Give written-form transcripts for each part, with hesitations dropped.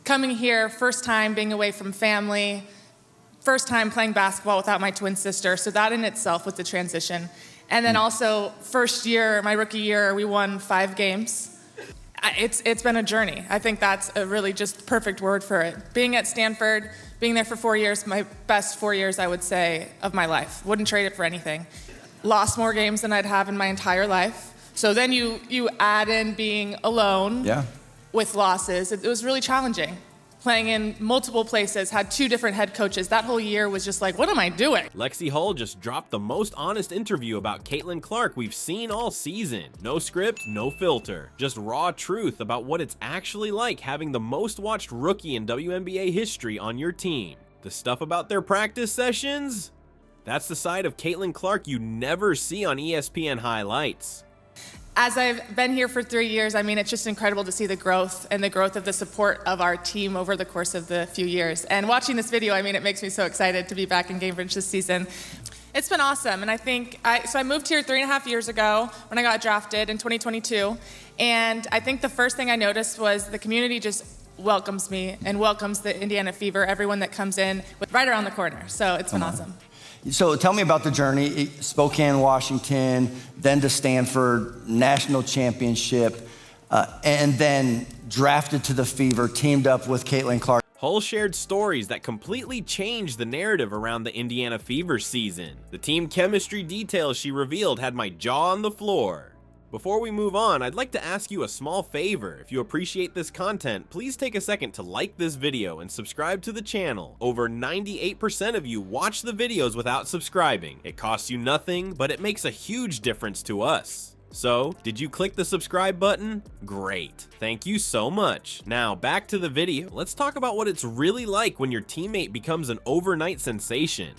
coming here, first time being away from family, first time playing basketball without my twin sister, so that in itself was the transition. And then also, first year, my rookie year, we won 5 games. It's been a journey. I think that's a really just perfect word for it. Being at Stanford, being there for 4 years, my best 4 years, I would say, of my life. Wouldn't trade it for anything. Lost more games than I'd have in my entire life. So then you add in being alone with losses. It was really challenging. Playing in multiple places, had 2 different head coaches. That whole year was just like, what am I doing? Lexie Hull just dropped the most honest interview about Caitlyn Clark we've seen all season. No script, no filter. Just raw truth about what it's actually like having the most watched rookie in WNBA history on your team. The stuff about their practice sessions? That's the side of Caitlyn Clark you never see on ESPN highlights. As I've been here for 3 years, I mean, it's just incredible to see the growth and the growth of the support of our team over the course of the few years. And watching this video, I mean, it makes me so excited to be back in Cambridge this season. It's been awesome, and I think, so I moved here 3.5 years ago when I got drafted in 2022, and I think the first thing I noticed was the community just welcomes me and welcomes the Indiana Fever, everyone that comes in right around the corner, so it's been awesome. So tell me about the journey. Spokane, Washington, then to Stanford, national championship, and then drafted to the Fever, teamed up with Caitlyn Clark. Hull shared stories that completely changed the narrative around the Indiana Fever season. The team chemistry details she revealed had my jaw on the floor. Before we move on, I'd like to ask you a small favor. If you appreciate this content, please take a second to like this video and subscribe to the channel. Over 98% of you watch the videos without subscribing. It costs you nothing, but it makes a huge difference to us. So, did you click the subscribe button? Great. Thank you so much. Now, back to the video. Let's talk about what it's really like when your teammate becomes an overnight sensation.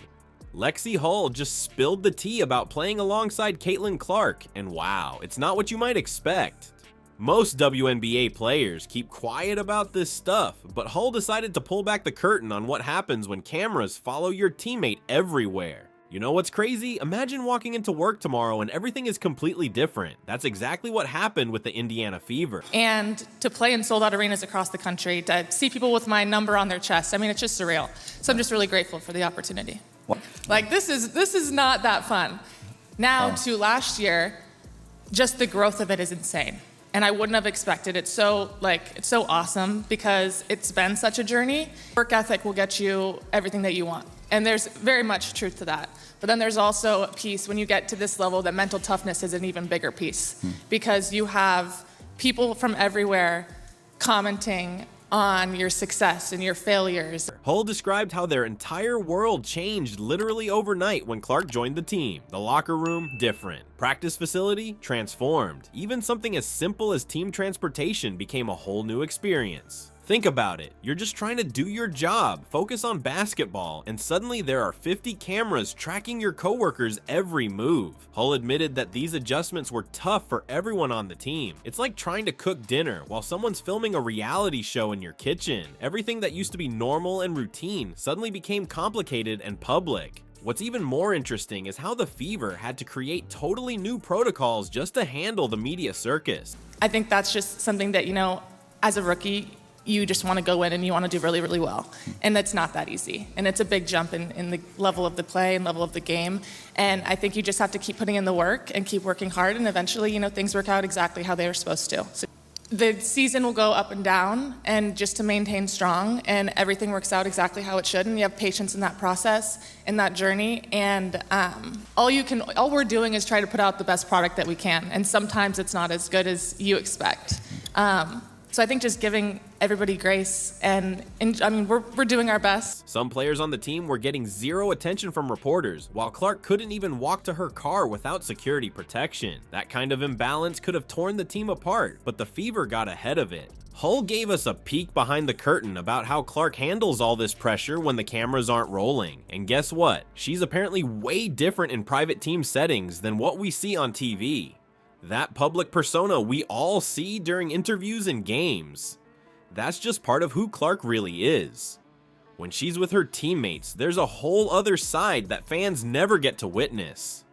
Lexie Hull just spilled the tea about playing alongside Caitlyn Clark, and wow, it's not what you might expect. Most WNBA players keep quiet about this stuff, but Hull decided to pull back the curtain on what happens when cameras follow your teammate everywhere. You know what's crazy? Imagine walking into work tomorrow and everything is completely different. That's exactly what happened with the Indiana Fever. And to play in sold-out arenas across the country, to see people with my number on their chest, I mean, it's just surreal. So I'm just really grateful for the opportunity. Like, this is not that fun. Now to last year, just the growth of it is insane. And I wouldn't have expected it. It's so awesome because it's been such a journey. Work ethic will get you everything that you want. And there's very much truth to that. But then there's also a piece when you get to this level that mental toughness is an even bigger piece because you have people from everywhere commenting on your success and your failures. Hull described how their entire world changed literally overnight when Clark joined the team. The locker room, different. Practice facility, transformed. Even something as simple as team transportation became a whole new experience. Think about it, you're just trying to do your job, focus on basketball, and suddenly there are 50 cameras tracking your coworkers' every move. Hull admitted that these adjustments were tough for everyone on the team. It's like trying to cook dinner while someone's filming a reality show in your kitchen. Everything that used to be normal and routine suddenly became complicated and public. What's even more interesting is how the Fever had to create totally new protocols just to handle the media circus. I think that's just something that, as a rookie, you just want to go in and you want to do really, really well. And that's not that easy. And it's a big jump in the level of the play and level of the game. And I think you just have to keep putting in the work and keep working hard. And eventually, things work out exactly how they were supposed to. So the season will go up and down, and just to maintain strong, and everything works out exactly how it should. And you have patience in that process, in that journey. And all we're doing is try to put out the best product that we can. And sometimes it's not as good as you expect. So I think just giving everybody grace and we're doing our best. Some players on the team were getting zero attention from reporters, while Clark couldn't even walk to her car without security protection. That kind of imbalance could have torn the team apart, but the Fever got ahead of it. Hull gave us a peek behind the curtain about how Clark handles all this pressure when the cameras aren't rolling. And guess what? She's apparently way different in private team settings than what we see on TV. That public persona we all see during interviews and games. That's just part of who Clark really is. When she's with her teammates, there's a whole other side that fans never get to witness.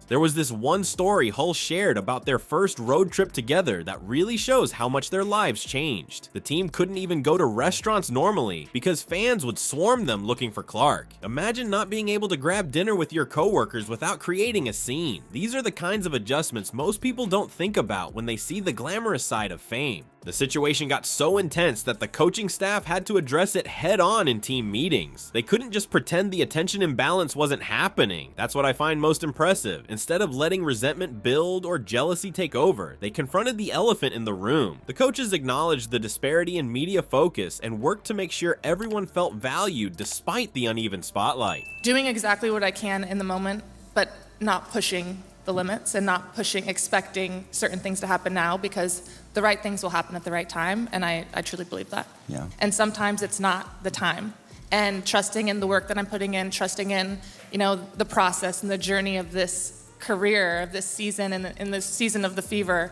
There was this one story Hull shared about their first road trip together that really shows how much their lives changed. The team couldn't even go to restaurants normally because fans would swarm them looking for Clark. Imagine not being able to grab dinner with your coworkers without creating a scene. These are the kinds of adjustments most people don't think about when they see the glamorous side of fame. The situation got so intense that the coaching staff had to address it head on in team meetings. They couldn't just pretend the attention imbalance wasn't happening. That's what I find most impressive. Instead of letting resentment build or jealousy take over, they confronted the elephant in the room. The coaches acknowledged the disparity in media focus and worked to make sure everyone felt valued despite the uneven spotlight. Doing exactly what I can in the moment, but not pushing the limits and not expecting certain things to happen now, because the right things will happen at the right time, and I truly believe that. Yeah. And sometimes it's not the time. And trusting in the work that I'm putting in, trusting in, the process and the journey of this career, of this season, and in this season of the Fever,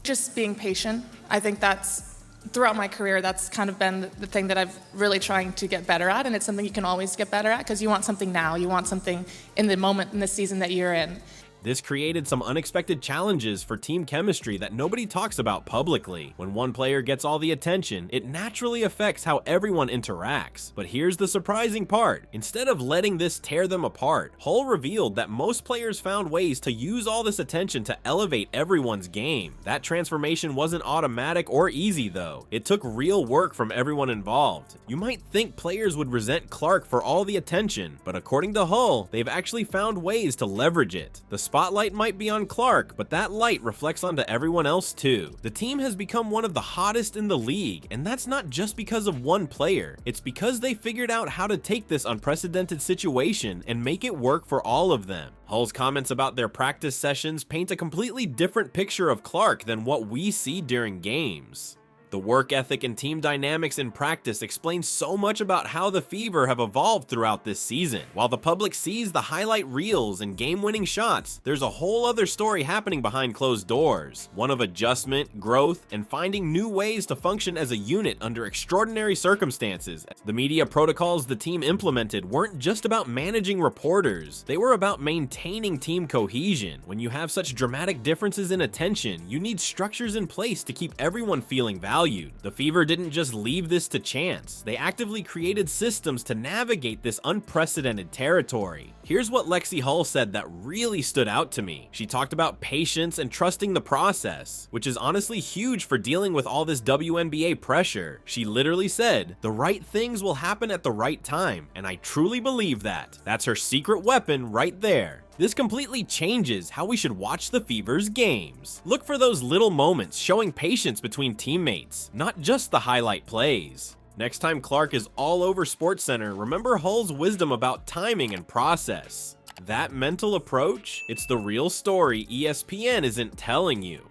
just being patient. I think that's, throughout my career, that's kind of been the thing that I've really trying to get better at, and it's something you can always get better at because you want something now, you want something in the moment, in the season that you're in. This created some unexpected challenges for team chemistry that nobody talks about publicly. When one player gets all the attention, it naturally affects how everyone interacts. But here's the surprising part. Instead of letting this tear them apart, Hull revealed that most players found ways to use all this attention to elevate everyone's game. That transformation wasn't automatic or easy though. It took real work from everyone involved. You might think players would resent Clark for all the attention, but according to Hull, they've actually found ways to leverage it. The spotlight might be on Clark, but that light reflects onto everyone else too. The team has become one of the hottest in the league, and that's not just because of one player. It's because they figured out how to take this unprecedented situation and make it work for all of them. Hull's comments about their practice sessions paint a completely different picture of Clark than what we see during games. The work ethic and team dynamics in practice explain so much about how the Fever have evolved throughout this season. While the public sees the highlight reels and game-winning shots, there's a whole other story happening behind closed doors. One of adjustment, growth, and finding new ways to function as a unit under extraordinary circumstances. The media protocols the team implemented weren't just about managing reporters, they were about maintaining team cohesion. When you have such dramatic differences in attention, you need structures in place to keep everyone feeling valued. The Fever didn't just leave this to chance. They actively created systems to navigate this unprecedented territory. Here's what Lexie Hull said that really stood out to me. She talked about patience and trusting the process, which is honestly huge for dealing with all this WNBA pressure. She literally said, "The right things will happen at the right time," and I truly believe that. That's her secret weapon right there. This completely changes how we should watch the Fever's games. Look for those little moments showing patience between teammates, not just the highlight plays. Next time Clark is all over SportsCenter, remember Hull's wisdom about timing and process. That mental approach, it's the real story ESPN isn't telling you.